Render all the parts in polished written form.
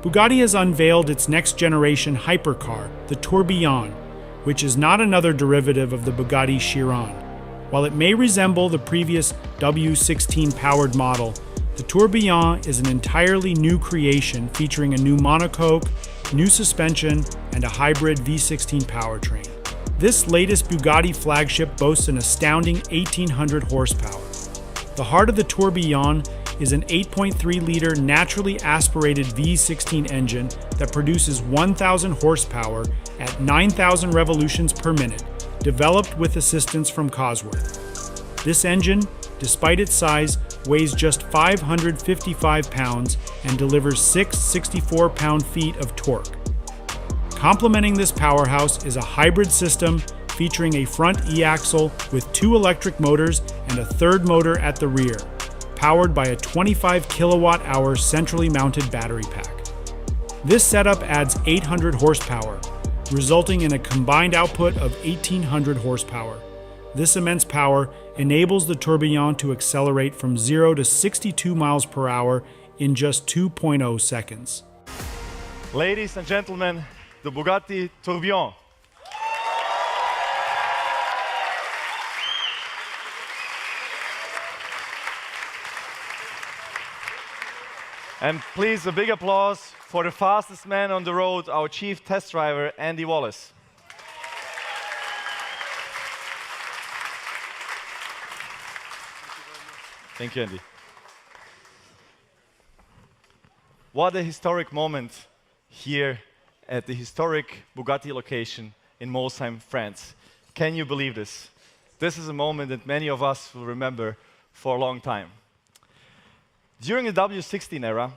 Bugatti has unveiled its next-generation hypercar, the Tourbillon, which is not another derivative of the Bugatti Chiron. While it may resemble the previous W16-powered model, the Tourbillon is an entirely new creation featuring a new monocoque, new suspension, and a hybrid V16 powertrain. This latest Bugatti flagship boasts an astounding 1,800 horsepower. The heart of the Tourbillon is an 8.3-liter naturally aspirated V16 engine that produces 1,000 horsepower at 9,000 revolutions per minute, developed with assistance from Cosworth. This engine, despite its size, weighs just 555 pounds and delivers 6 64-pound-feet of torque. Complementing this powerhouse is a hybrid system featuring a front e-axle with 2 electric motors and a third motor at the rear, powered by a 25 kilowatt-hour centrally mounted battery pack. This setup adds 800 horsepower, resulting in a combined output of 1,800 horsepower. This immense power enables the Tourbillon to accelerate from 0 to 62 miles per hour in just 2.0 seconds. Ladies and gentlemen, the Bugatti Tourbillon. And please, a big applause for the fastest man on the road, our chief test driver, Andy Wallace. Thank you, Andy. What a historic moment here at the historic Bugatti location in Molsheim, France. Can you believe this? This is a moment that many of us will remember for a long time. During the W16 era,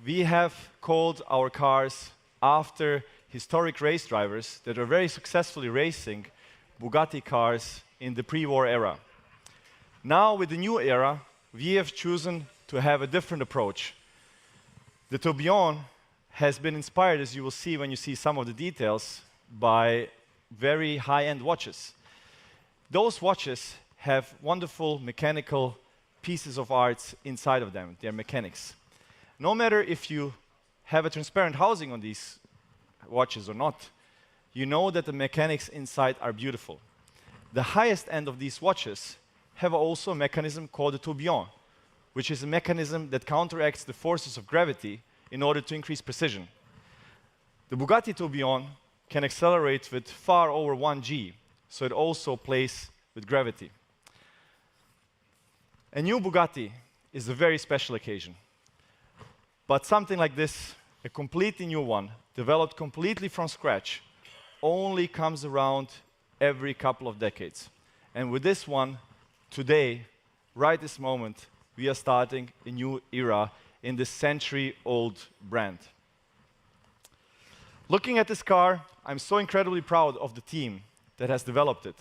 we have called our cars after historic race drivers that were very successfully racing Bugatti cars in the pre-war era. Now, with the new era, we have chosen to have a different approach. The Tourbillon has been inspired, as you will see when you see some of the details, by very high-end watches. Those watches have wonderful mechanical pieces of art inside of them. They're mechanics. No matter if you have a transparent housing on these watches or not, you know that the mechanics inside are beautiful. The highest end of these watches have also a mechanism called the tourbillon, which is a mechanism that counteracts the forces of gravity in order to increase precision. The Bugatti Tourbillon can accelerate with far over 1 G, so it also plays with gravity. A new Bugatti is a very special occasion. But something like this, a completely new one, developed completely from scratch, only comes around every couple of decades. And with this one, today, right this moment, we are starting a new era in this century-old brand. Looking at this car, I'm so incredibly proud of the team that has developed it,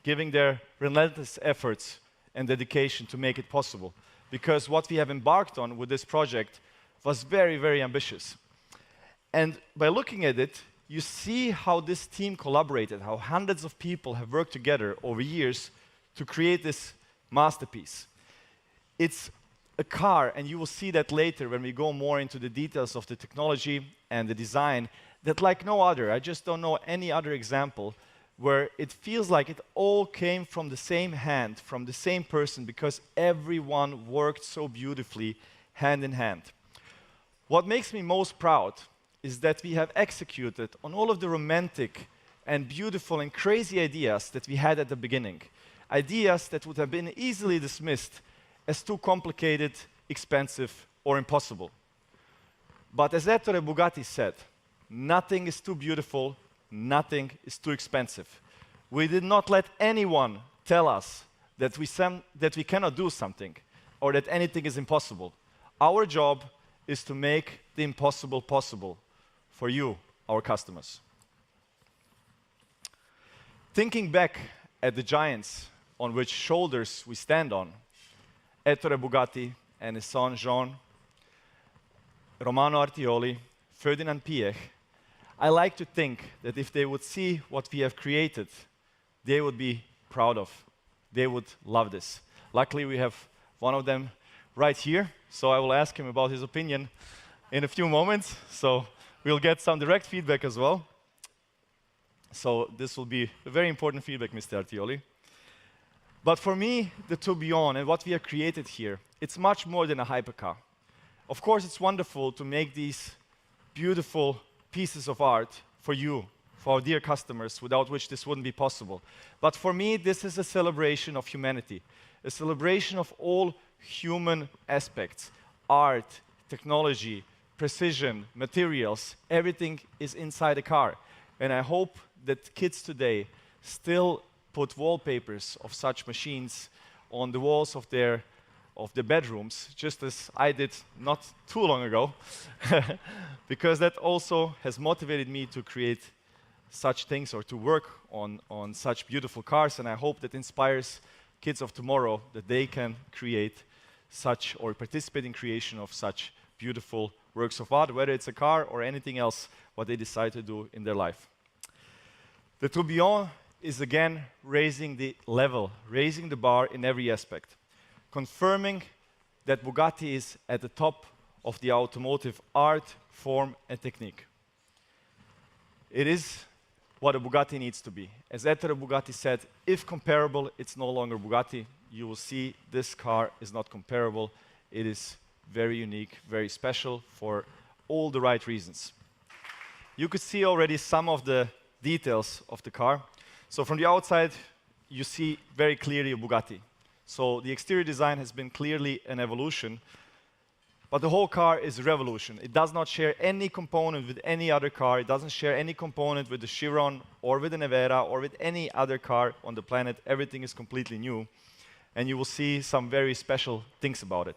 giving their relentless efforts and dedication to make it possible. Because what we have embarked on with this project was very, very ambitious. And by looking at it, you see how this team collaborated, how hundreds of people have worked together over years to create this masterpiece. It's a car, and you will see that later when we go more into the details of the technology and the design, that like no other, I just don't know any other example where it feels like it all came from the same hand, from the same person, because everyone worked so beautifully hand in hand. What makes me most proud is that we have executed on all of the romantic and beautiful and crazy ideas that we had at the beginning. Ideas that would have been easily dismissed as too complicated, expensive, or impossible. But as Ettore Bugatti said, nothing is too beautiful, nothing is too expensive. We did not let anyone tell us that we cannot do something or that anything is impossible. Our job is to make the impossible possible for you, our customers. Thinking back at the giants on which shoulders we stand on, Ettore Bugatti and his son Jean, Romano Artioli, Ferdinand Piech, I like to think that if they would see what we have created, they would be proud of. They would love this. Luckily, we have one of them right here, so I will ask him about his opinion in a few moments, so we'll get some direct feedback as well. So this will be a very important feedback, Mr. Artioli. But for me, the Tourbillon and what we have created here, it's much more than a hypercar. Of course, it's wonderful to make these beautiful pieces of art for you, for our dear customers, without which this wouldn't be possible. But for me, this is a celebration of humanity, a celebration of all human aspects, art, technology, precision, materials, everything is inside a car. And I hope that kids today still put wallpapers of such machines on the walls of their bedrooms, just as I did not too long ago, because that also has motivated me to create such things or to work on such beautiful cars, and I hope that inspires kids of tomorrow that they can create such or participate in creation of such beautiful works of art, whether it's a car or anything else what they decide to do in their life. The Tourbillon is again raising the level, raising the bar in every aspect, confirming that Bugatti is at the top of the automotive art, form, and technique. It is what a Bugatti needs to be. As Ettore Bugatti said, if comparable, it's no longer Bugatti. You will see this car is not comparable. It is very unique, very special for all the right reasons. You could see already some of the details of the car. So from the outside, you see very clearly a Bugatti. So the exterior design has been clearly an evolution, but the whole car is a revolution. It does not share any component with any other car. It doesn't share any component with the Chiron or with the Nevera or with any other car on the planet. Everything is completely new, and you will see some very special things about it.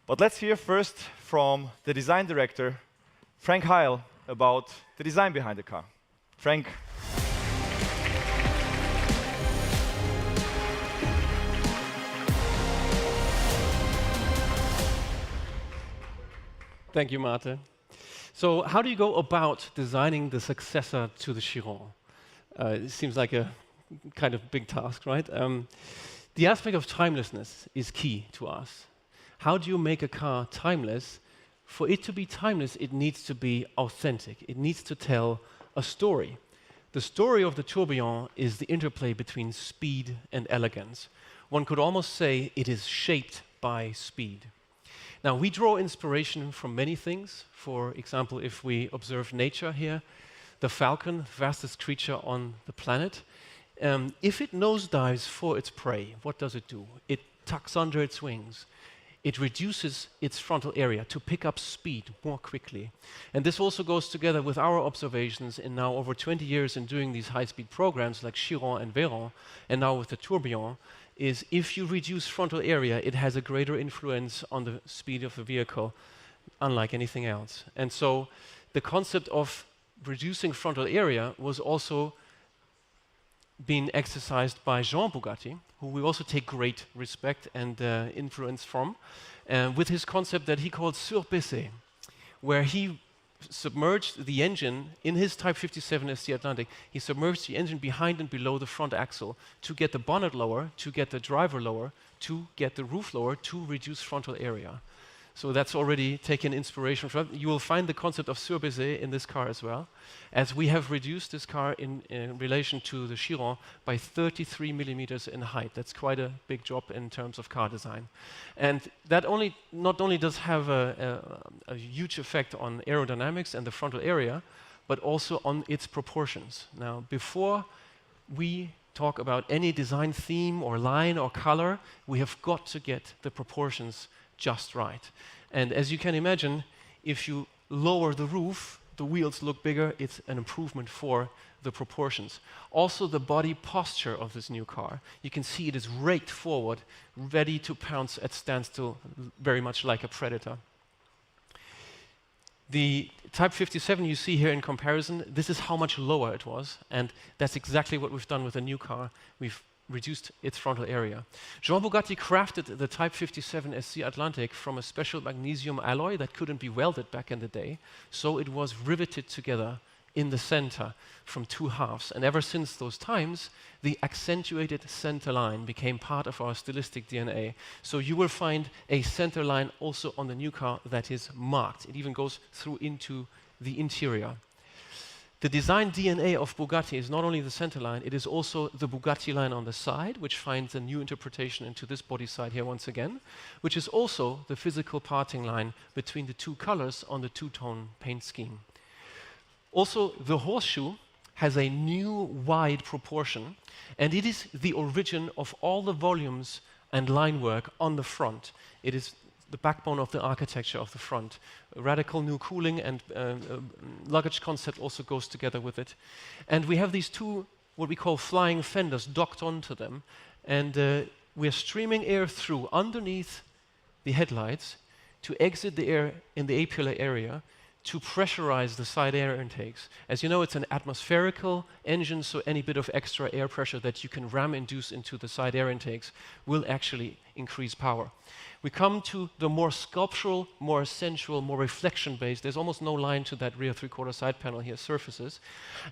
But let's hear first from the design director, Frank Heil, about the design behind the car. Frank. Thank you, Mate. So how do you go about designing the successor to the Chiron? It seems like a kind of big task, right? The aspect of timelessness is key to us. How do you make a car timeless? For it to be timeless, it needs to be authentic. It needs to tell a story. The story of the Tourbillon is the interplay between speed and elegance. One could almost say it is shaped by speed. Now, we draw inspiration from many things. For example, if we observe nature here, the falcon, fastest creature on the planet, if it nosedives for its prey, what does it do? It tucks under its wings. It reduces its frontal area to pick up speed more quickly. And this also goes together with our observations in now over 20 years in doing these high-speed programs like Chiron and Véran, and now with the Tourbillon, is if you reduce frontal area, it has a greater influence on the speed of the vehicle, unlike anything else. And so the concept of reducing frontal area was also being exercised by Jean Bugatti, who we also take great respect and influence from, with his concept that he called surbaissé, where he submerged the engine in his Type 57 SC Atlantic. He submerged the engine behind and below the front axle to get the bonnet lower, to get the driver lower, to get the roof lower, to reduce frontal area. So that's already taken inspiration from. You will find the concept of surbaissé in this car as well, as we have reduced this car in relation to the Chiron by 33 millimeters in height. That's quite a big job in terms of car design. And that not only does have a huge effect on aerodynamics and the frontal area, but also on its proportions. Now, before we talk about any design theme or line or color, we have got to get the proportions just right. And as you can imagine, if you lower the roof, the wheels look bigger, it's an improvement for the proportions. Also the body posture of this new car. You can see it is raked forward, ready to pounce at standstill, very much like a predator. The Type 57 you see here in comparison, this is how much lower it was, and that's exactly what we've done with the new car. We've reduced its frontal area. Jean Bugatti crafted the Type 57 SC Atlantic from a special magnesium alloy that couldn't be welded back in the day, so it was riveted together in the center from two halves. And ever since those times, the accentuated center line became part of our stylistic DNA. So you will find a center line also on the new car that is marked. It even goes through into the interior. The design DNA of Bugatti is not only the center line, it is also the Bugatti line on the side, which finds a new interpretation into this body side here once again, which is also the physical parting line between the two colors on the two-tone paint scheme. Also, the horseshoe has a new wide proportion, and it is the origin of all the volumes and line work on the front. It is the backbone of the architecture of the front. A radical new cooling and luggage concept also goes together with it. And we have these two, what we call flying fenders, docked onto them, and we're streaming air through underneath the headlights to exit the air in the A-pillar area to pressurize the side air intakes. As you know, it's an atmospherical engine, so any bit of extra air pressure that you can ram-induce into the side air intakes will actually increase power. We come to the more sculptural, more sensual, more reflection-based. There's almost no line to that rear three-quarter side panel here, surfaces,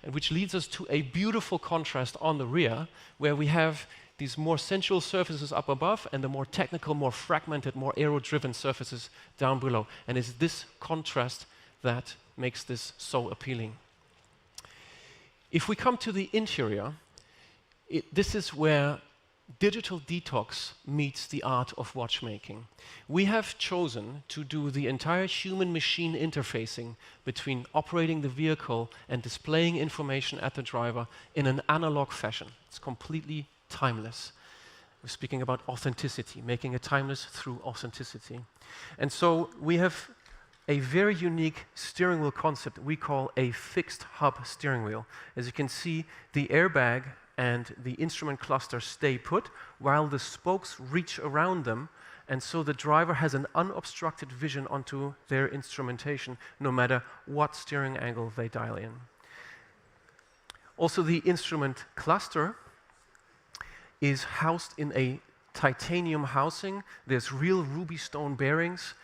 and which leads us to a beautiful contrast on the rear, where we have these more sensual surfaces up above and the more technical, more fragmented, more aero-driven surfaces down below. And it's this contrast that makes this so appealing. If we come to the interior, this is where digital detox meets the art of watchmaking. We have chosen to do the entire human-machine interfacing between operating the vehicle and displaying information at the driver in an analog fashion. It's completely timeless. We're speaking about authenticity, making it timeless through authenticity. And so we have a very unique steering wheel concept we call a fixed hub steering wheel. As you can see, the airbag and the instrument cluster stay put while the spokes reach around them, and so the driver has an unobstructed vision onto their instrumentation no matter what steering angle they dial in. Also, the instrument cluster is housed in a titanium housing. There's real ruby stone bearings.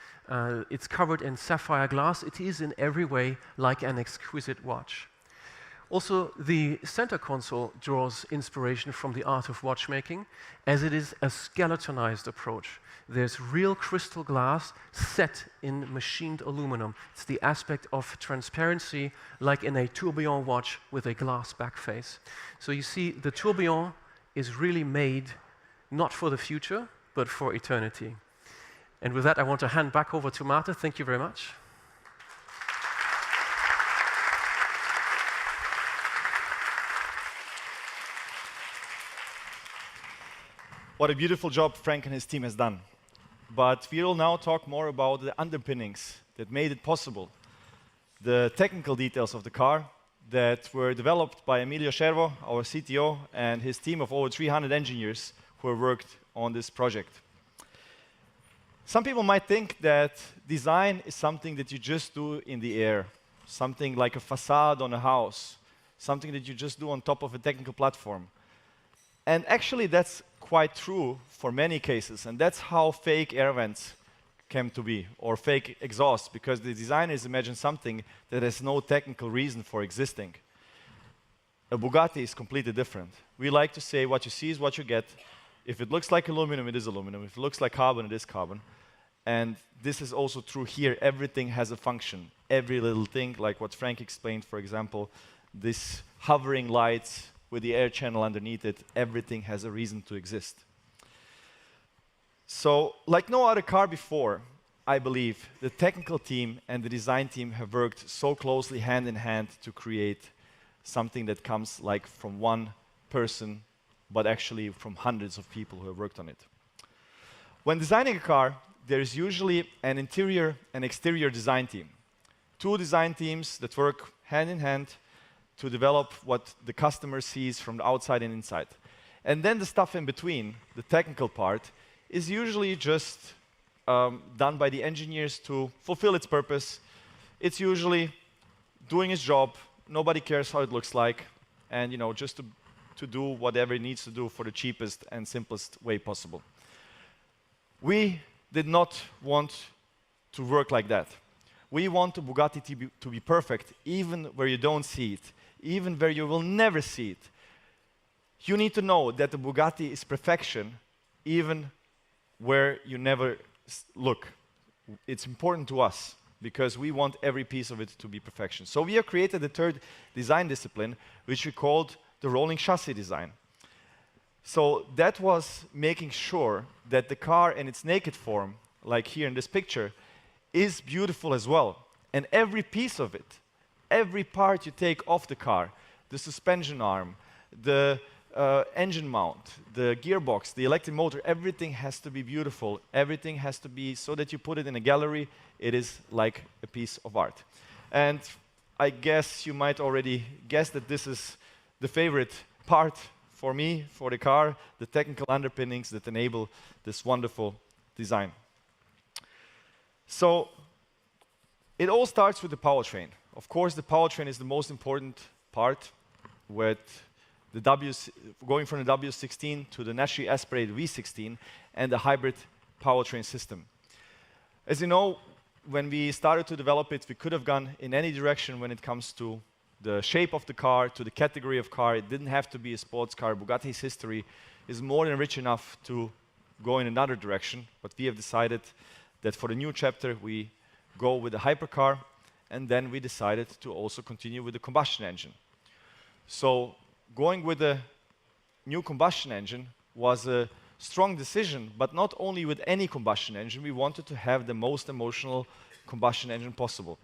It's covered in sapphire glass. It is in every way like an exquisite watch. Also, the center console draws inspiration from the art of watchmaking, as it is a skeletonized approach. There's real crystal glass set in machined aluminum. It's the aspect of transparency, like in a tourbillon watch with a glass back face. So you see, the tourbillon is really made not for the future, but for eternity. And with that, I want to hand back over to Marta. Thank you very much. What a beautiful job Frank and his team has done. But we will now talk more about the underpinnings that made it possible. The technical details of the car that were developed by Emilio Scervo, our CTO, and his team of over 300 engineers who have worked on this project. Some people might think that design is something that you just do in the air, something like a facade on a house, something that you just do on top of a technical platform. And actually, that's quite true for many cases, and that's how fake air vents came to be, or fake exhaust, because the designers imagined something that has no technical reason for existing. A Bugatti is completely different. We like to say what you see is what you get. If it looks like aluminum, it is aluminum. If it looks like carbon, it is carbon. And this is also true here. Everything has a function. Every little thing, like what Frank explained, for example, this hovering lights with the air channel underneath it, everything has a reason to exist. So, like no other car before, I believe the technical team and the design team have worked so closely hand in hand to create something that comes like from one person, but actually from hundreds of people who have worked on it. When designing a car, there is usually an interior and exterior design team. Two design teams that work hand in hand to develop what the customer sees from the outside and inside. And then the stuff in between, the technical part, is usually just done by the engineers to fulfill its purpose. It's usually doing its job, nobody cares how it looks like, and just to do whatever it needs to do for the cheapest and simplest way possible. We did not want to work like that. We want the Bugatti to be perfect, even where you don't see it, even where you will never see it. You need to know that the Bugatti is perfection, even where you never look. It's important to us, because we want every piece of it to be perfection. So we have created a third design discipline, which we called the rolling chassis design. So that was making sure that the car in its naked form, like here in this picture, is beautiful as well. And every piece of it, every part you take off the car, the suspension arm, the engine mount, the gearbox, the electric motor, everything has to be beautiful. Everything has to be so that you put it in a gallery, it is like a piece of art. And I guess you might already guess that this is the favorite part for me, for the car, the technical underpinnings that enable this wonderful design. So it all starts with the powertrain. Of course, the powertrain is the most important part, with the going from the W16 to the naturally aspirated V16 and the hybrid powertrain system. As you know, when we started to develop it, we could have gone in any direction when it comes to the shape of the car, to the category of car. It didn't have to be a sports car. Bugatti's history is more than rich enough to go in another direction, but we have decided that for the new chapter we go with a hypercar, and then we decided to also continue with the combustion engine. So going with a new combustion engine was a strong decision, but not only with any combustion engine, we wanted to have the most emotional combustion engine possible.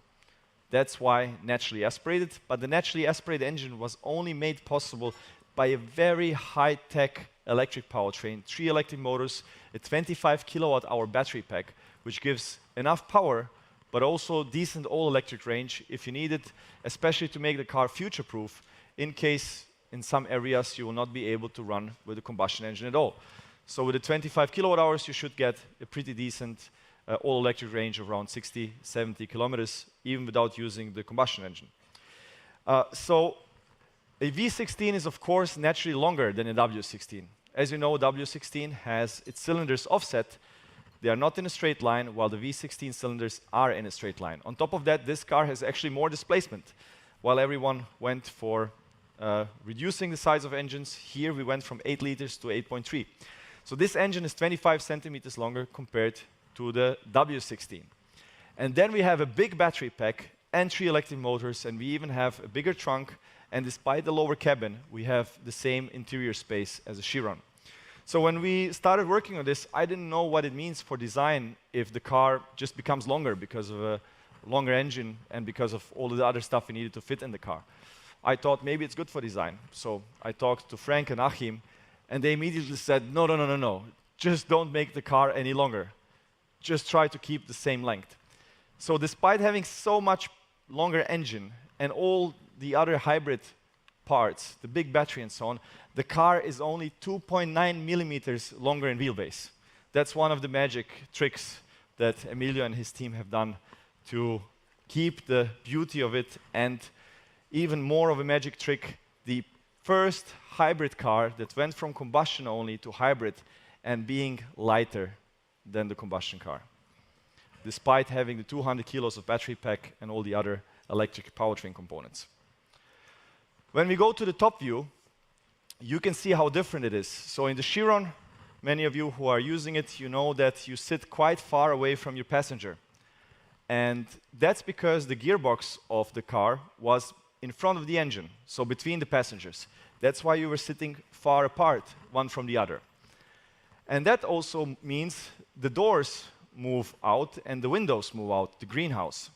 That's why naturally aspirated, but the naturally aspirated engine was only made possible by a very high-tech electric powertrain, 3 electric motors, a 25 kilowatt-hour battery pack, which gives enough power, but also decent all-electric range if you need it, especially to make the car future-proof in case in some areas you will not be able to run with a combustion engine at all. So with the 25 kilowatt hours, you should get a pretty decent all-electric range of around 60, 70 kilometers, even without using the combustion engine. So a V16 is, of course, naturally longer than a W16. As you know, W16 has its cylinders offset. They are not in a straight line, while the V16 cylinders are in a straight line. On top of that, this car has actually more displacement. While everyone went for reducing the size of engines, here we went from 8 liters to 8.3. So this engine is 25 centimeters longer compared to the W16. And then we have a big battery pack and 3 electric motors, and we even have a bigger trunk, and despite the lower cabin, we have the same interior space as a Chiron. So when we started working on this, I didn't know what it means for design if the car just becomes longer because of a longer engine and because of all the other stuff we needed to fit in the car. I thought maybe it's good for design. So I talked to Frank and Achim, and they immediately said, no, no, no, no, no. Just don't make the car any longer. Just try to keep the same length. So despite having so much longer engine and all the other hybrid parts, the big battery and so on, the car is only 2.9 millimeters longer in wheelbase. That's one of the magic tricks that Emilio and his team have done to keep the beauty of it. And even more of a magic trick, the first hybrid car that went from combustion only to hybrid and being lighter than the combustion car, despite having the 200 kilos of battery pack and all the other electric powertrain components. When we go to the top view, you can see how different it is. So in the Chiron, many of you who are using it, you know that you sit quite far away from your passenger. And that's because the gearbox of the car was in front of the engine, so between the passengers. That's why you were sitting far apart, one from the other. And that also means the doors move out and the windows move out, the greenhouse.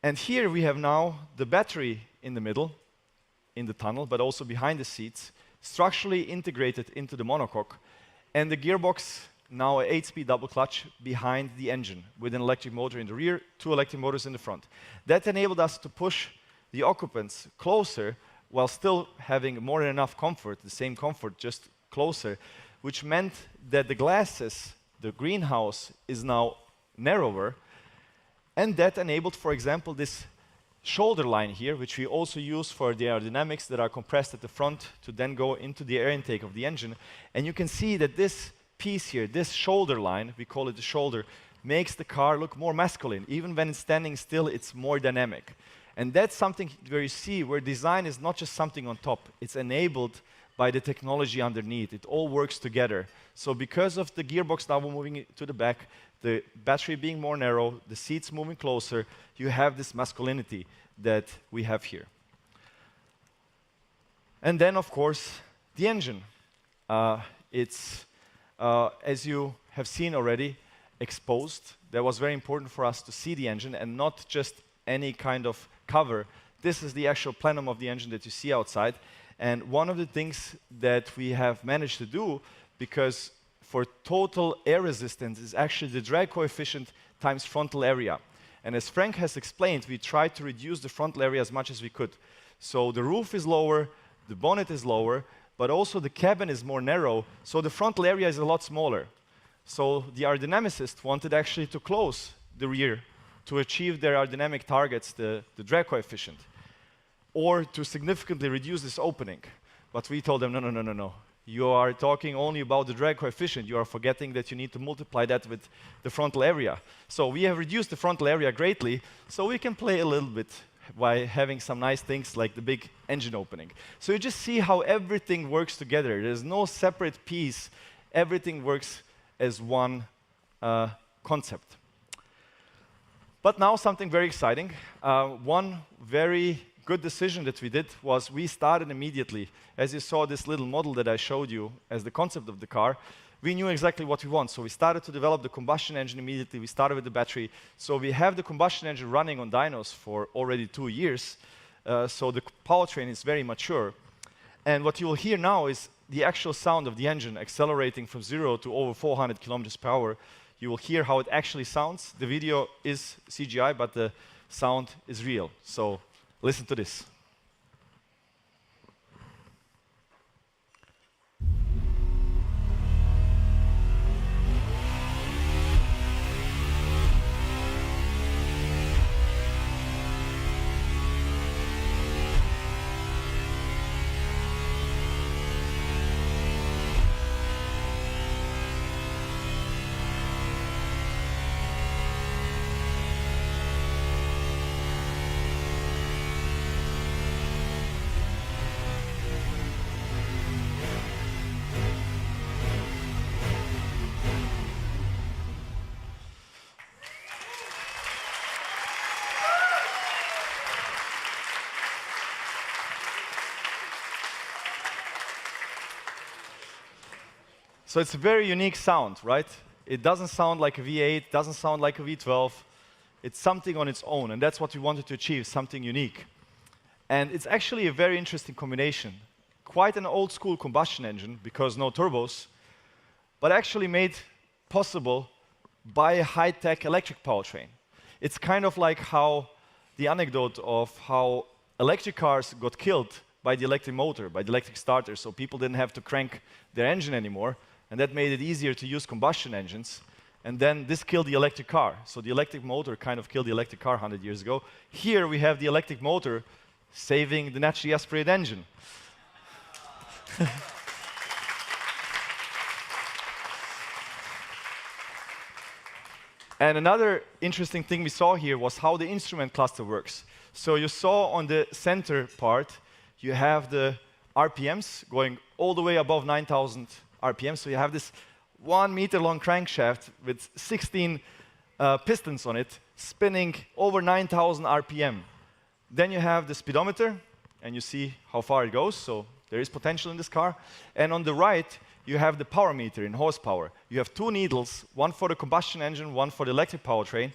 And here we have now the battery in the middle, in the tunnel, but also behind the seats, structurally integrated into the monocoque, and the gearbox, now an 8-speed double clutch behind the engine, with an electric motor in the rear, 2 electric motors in the front. That enabled us to push the occupants closer while still having more than enough comfort, the same comfort, just closer, which meant that the glasses, the greenhouse, is now narrower, and that enabled, for example, this shoulder line here, which we also use for the aerodynamics that are compressed at the front to then go into the air intake of the engine. And you can see that this piece here, this shoulder line, we call it the shoulder, makes the car look more masculine. Even when it's standing still, it's more dynamic. And that's something where you see where design is not just something on top, it's enabled by the technology underneath. It all works together. So because of the gearbox now moving to the back, the battery being more narrow, the seats moving closer, you have this masculinity that we have here. And then, of course, the engine. It's, as you have seen already, exposed. That was very important for us to see the engine and not just any kind of cover. This is the actual plenum of the engine that you see outside. And one of the things that we have managed to do, because for total air resistance is actually the drag coefficient times frontal area. And as Frank has explained, we tried to reduce the frontal area as much as we could. So the roof is lower, the bonnet is lower, but also the cabin is more narrow, so the frontal area is a lot smaller. So the aerodynamicists wanted actually to close the rear to achieve their aerodynamic targets, the drag coefficient, or to significantly reduce this opening. But we told them, no, no, no, no, no. You are talking only about the drag coefficient. You are forgetting that you need to multiply that with the frontal area. So we have reduced the frontal area greatly, so we can play a little bit by having some nice things like the big engine opening. So you just see how everything works together. There's no separate piece. Everything works as one concept. But now something very exciting. One very good decision that we did was we started immediately. As you saw this little model that I showed you as the concept of the car, we knew exactly what we want. So we started to develop the combustion engine immediately. We started with the battery. So we have the combustion engine running on dynos for already 2 years. So the powertrain is very mature. And what you will hear now is the actual sound of the engine accelerating from 0 to over 400 kilometers per hour. You will hear how it actually sounds. The video is CGI, but the sound is real. So listen to this. So it's a very unique sound, right? It doesn't sound like a V8, doesn't sound like a V12. It's something on its own, and that's what we wanted to achieve, something unique. And it's actually a very interesting combination. Quite an old school combustion engine, because no turbos, but actually made possible by a high-tech electric powertrain. It's kind of like how the anecdote of how electric cars got killed by the electric motor, by the electric starter, so people didn't have to crank their engine anymore. And that made it easier to use combustion engines. And then this killed the electric car. So the electric motor kind of killed the electric car 100 years ago. Here we have the electric motor saving the naturally aspirated engine. And another interesting thing we saw here was how the instrument cluster works. So you saw on the center part, you have the RPMs going all the way above 9,000 RPM. So you have this 1 meter long crankshaft with 16 pistons on it, spinning over 9,000 RPM. Then you have the speedometer, and you see how far it goes. So there is potential in this car. And on the right, you have the power meter in horsepower. You have 2 needles, one for the combustion engine, one for the electric powertrain.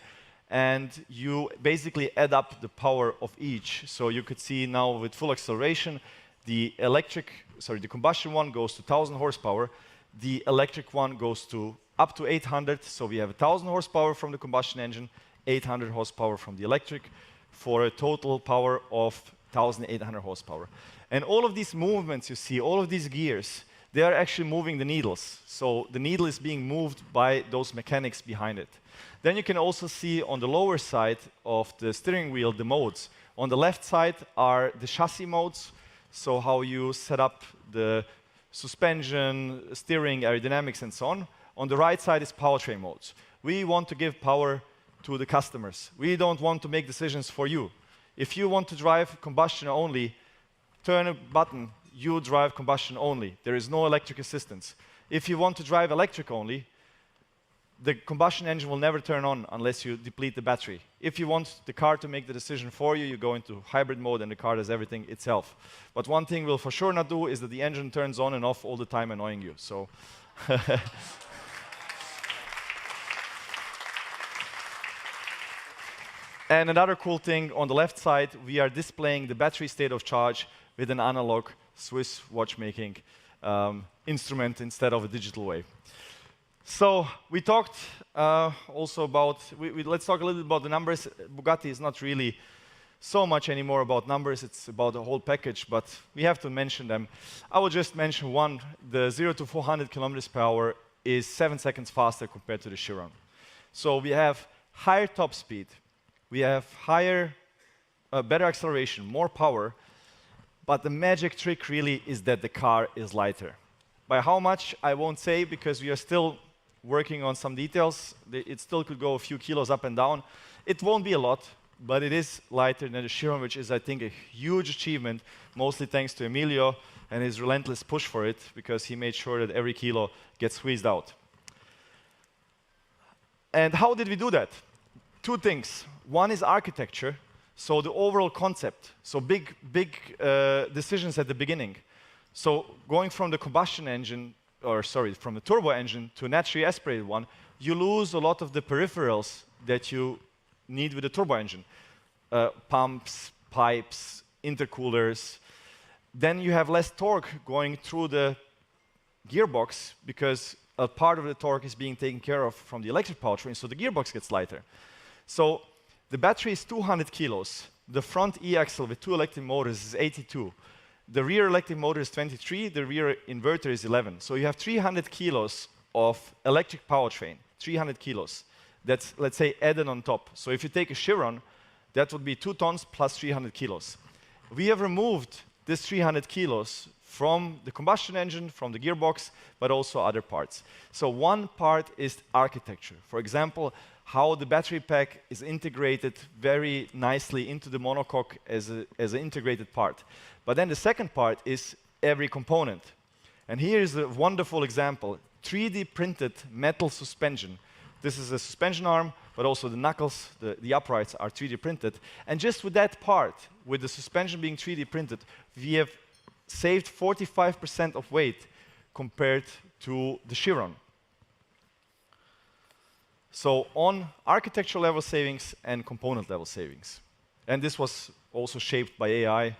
And you basically add up the power of each. So you could see now with full acceleration, the combustion one goes to 1,000 horsepower. The electric one goes to up to 800. So we have 1,000 horsepower from the combustion engine, 800 horsepower from the electric, for a total power of 1,800 horsepower. And all of these movements you see, all of these gears, they are actually moving the needles. So the needle is being moved by those mechanics behind it. Then you can also see on the lower side of the steering wheel the modes. On the left side are the chassis modes. So how you set up the suspension, steering, aerodynamics, and so on. On the right side is powertrain modes. We want to give power to the customers. We don't want to make decisions for you. If you want to drive combustion only, turn a button, you drive combustion only. There is no electric assistance. If you want to drive electric only, the combustion engine will never turn on unless you deplete the battery. If you want the car to make the decision for you, you go into hybrid mode and the car does everything itself. But one thing we'll for sure not do is that the engine turns on and off all the time, annoying you. So. And another cool thing, on the left side, we are displaying the battery state of charge with an analog Swiss watchmaking instrument instead of a digital way. So we talked also about, let's talk a little bit about the numbers. Bugatti is not really so much anymore about numbers, it's about the whole package, but we have to mention them. I will just mention one. The 0 to 400 kilometers per hour is 7 seconds faster compared to the Chiron. So we have higher top speed, we have better acceleration, more power, but the magic trick really is that the car is lighter. By how much, I won't say, because we are still working on some details. It still could go a few kilos up and down. It won't be a lot, but it is lighter than the Chiron, which is, I think, a huge achievement, mostly thanks to Emilio and his relentless push for it, because he made sure that every kilo gets squeezed out. And how did we do that? Two things. One is architecture, so the overall concept. So big decisions at the beginning. So going from the combustion engine, from the turbo engine to a naturally aspirated one, you lose a lot of the peripherals that you need with a turbo engine. Pumps, pipes, intercoolers. Then you have less torque going through the gearbox because a part of the torque is being taken care of from the electric powertrain, so the gearbox gets lighter. So the battery is 200 kilos. The front e-axle with 2 electric motors is 82. The rear electric motor is 23, the rear inverter is 11. So you have 300 kilos of electric powertrain, 300 kilos. That's, let's say, added on top. So if you take a Chiron, that would be 2 tons plus 300 kilos. We have removed this 300 kilos from the combustion engine, from the gearbox, but also other parts. So one part is architecture. For example, how the battery pack is integrated very nicely into the monocoque as an integrated part. But then the second part is every component. And here is a wonderful example, 3D printed metal suspension. This is a suspension arm, but also the knuckles, the uprights are 3D printed. And just with that part, with the suspension being 3D printed, we have saved 45% of weight compared to the Chiron. So on architectural level savings and component level savings. And this was also shaped by AI.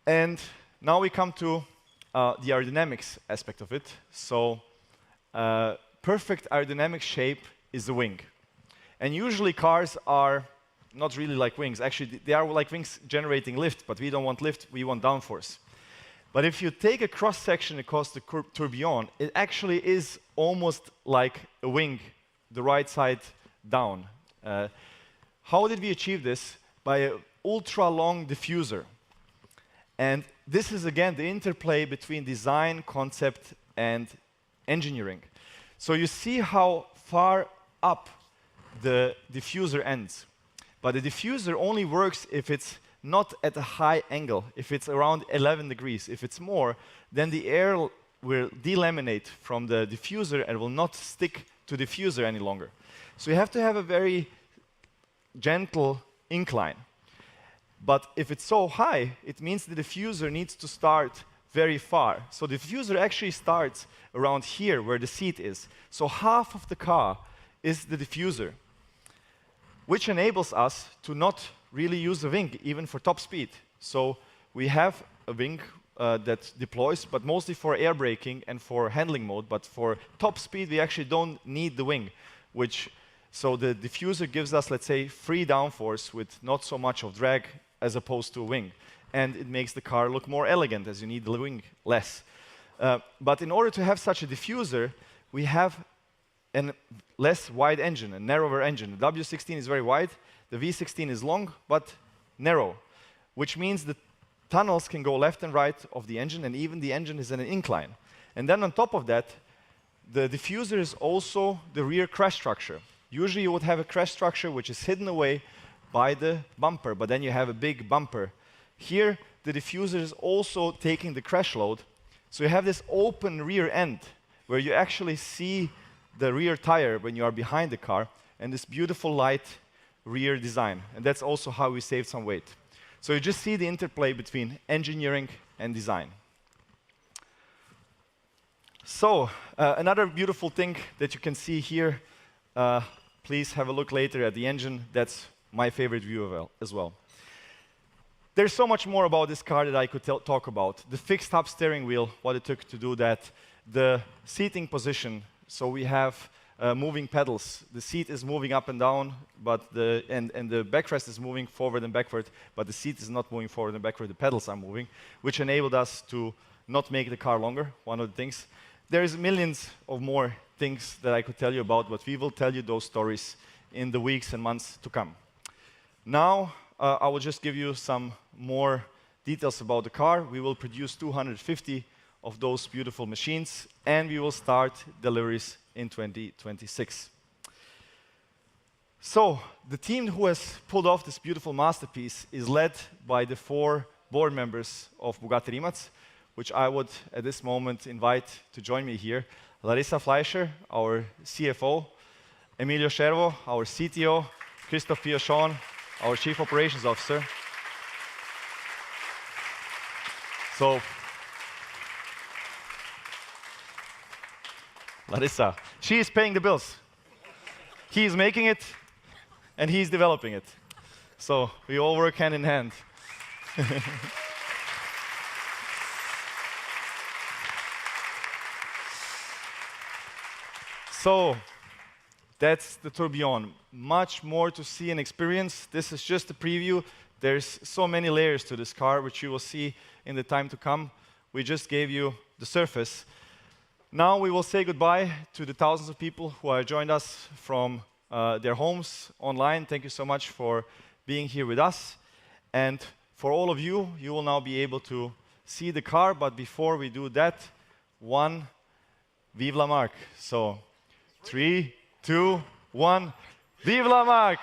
And now we come to the aerodynamics aspect of it. So perfect aerodynamic shape is the wing. And usually cars are not really like wings. Actually, they are like wings generating lift, but we don't want lift, we want downforce. But if you take a cross-section across the tourbillon, it actually is almost like a wing, the right side down. How did we achieve this? By an ultra-long diffuser. And this is, again, the interplay between design, concept, and engineering. So you see how far up the diffuser ends. But the diffuser only works if it's not at a high angle, if it's around 11 degrees. If it's more, then the air will delaminate from the diffuser and will not stick to the diffuser any longer. So you have to have a very gentle incline. But if it's so high, it means the diffuser needs to start very far. So the diffuser actually starts around here, where the seat is. So half of the car is the diffuser, which enables us to not really use a wing, even for top speed. So we have a wing that deploys, but mostly for air braking and for handling mode. But for top speed, we actually don't need the wing, so the diffuser gives us, let's say, free downforce with not so much of drag as opposed to a wing. And it makes the car look more elegant, as you need the wing less. But in order to have such a diffuser, we have a less wide engine, a narrower engine. The W16 is very wide, the V16 is long, but narrow, which means the tunnels can go left and right of the engine, and even the engine is in an incline. And then on top of that, The diffuser is also the rear crash structure. Usually you would have a crash structure which is hidden away by the bumper, but then you have a big bumper. Here, the diffuser is also taking the crash load, so you have this open rear end where you actually see the rear tire when you are behind the car, and this beautiful light rear design. And that's also how we save some weight. So you just see the interplay between engineering and design. So, another beautiful thing that you can see here, please have a look later at the engine. That's my favorite view as well. There's so much more about this car that I could talk about. The fixed top steering wheel, what it took to do that. The seating position, so we have moving pedals. The seat is moving up and down, but the backrest is moving forward and backward, but the seat is not moving forward and backward. The pedals are moving, which enabled us to not make the car longer, one of the things. There's millions of more things that I could tell you about, but we will tell you those stories in the weeks and months to come. Now, I will just give you some more details about the car. We will produce 250 of those beautiful machines, and we will start deliveries in 2026. So, the team who has pulled off this beautiful masterpiece is led by the 4 board members of Bugatti Rimac, which I would, at this moment, invite to join me here. Larissa Fleischer, our CFO, Emilio Scervo, our CTO, Christophe Piochon, our Chief Operations Officer. So, Larissa, she is paying the bills. He is making it, and he is developing it. So, we all work hand in hand. So, that's the Tourbillon. Much more to see and experience. This is just a preview. There's so many layers to this car, which you will see in the time to come. We just gave you the surface. Now we will say goodbye to the thousands of people who have joined us from their homes online. Thank you so much for being here with us. And for all of you, you will now be able to see the car. But before we do that, one, vive la marque. So, 3, 2, 1, vive la marque!